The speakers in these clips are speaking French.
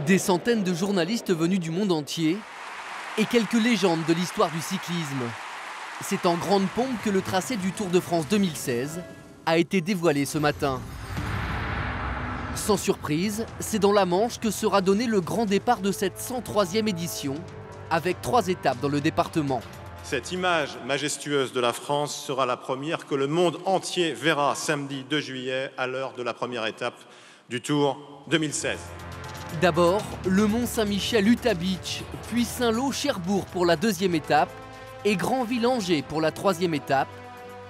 Des centaines de journalistes venus du monde entier et quelques légendes de l'histoire du cyclisme. C'est en grande pompe que le tracé du Tour de France 2016 a été dévoilé ce matin. Sans surprise, c'est dans la Manche que sera donné le grand départ de cette 103e édition, avec 3 étapes dans le département. Cette image majestueuse de la France sera la première que le monde entier verra samedi 2 juillet à l'heure de la première étape du Tour 2016. D'abord, le Mont Saint-Michel Utah Beach, puis Saint-Lô Cherbourg pour la 2e étape et Granville-Angers pour la 3e étape.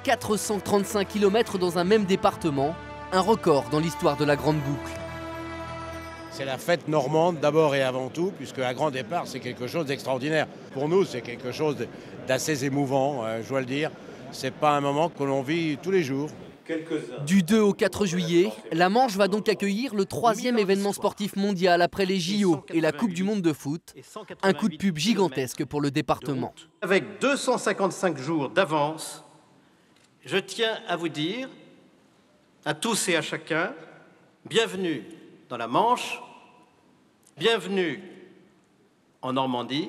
435 km dans un même département, un record dans l'histoire de la Grande Boucle. C'est la fête normande d'abord et avant tout, puisque un grand départ, c'est quelque chose d'extraordinaire. Pour nous, c'est quelque chose d'assez émouvant, je dois le dire. C'est pas un moment que l'on vit tous les jours. Du 2 au 4 juillet, la Manche va donc accueillir le 3e événement sportif mondial après les JO et la Coupe du Monde de foot. Un coup de pub gigantesque pour le département. Avec 255 jours d'avance, je tiens à vous dire, à tous et à chacun, bienvenue dans la Manche, bienvenue en Normandie,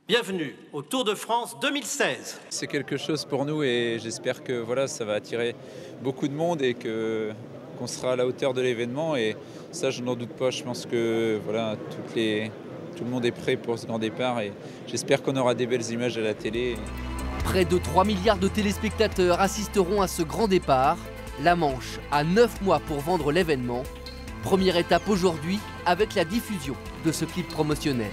bienvenue au Tour de France 2016. C'est quelque chose pour nous et j'espère que voilà, ça va attirer beaucoup de monde et qu'on sera à la hauteur de l'événement. Et ça, je n'en doute pas. Je pense que voilà, tout le monde est prêt pour ce grand départ et j'espère qu'on aura des belles images à la télé. Près de 3 milliards de téléspectateurs assisteront à ce grand départ. La Manche a 9 mois pour vendre l'événement. Première étape aujourd'hui avec la diffusion de ce clip promotionnel.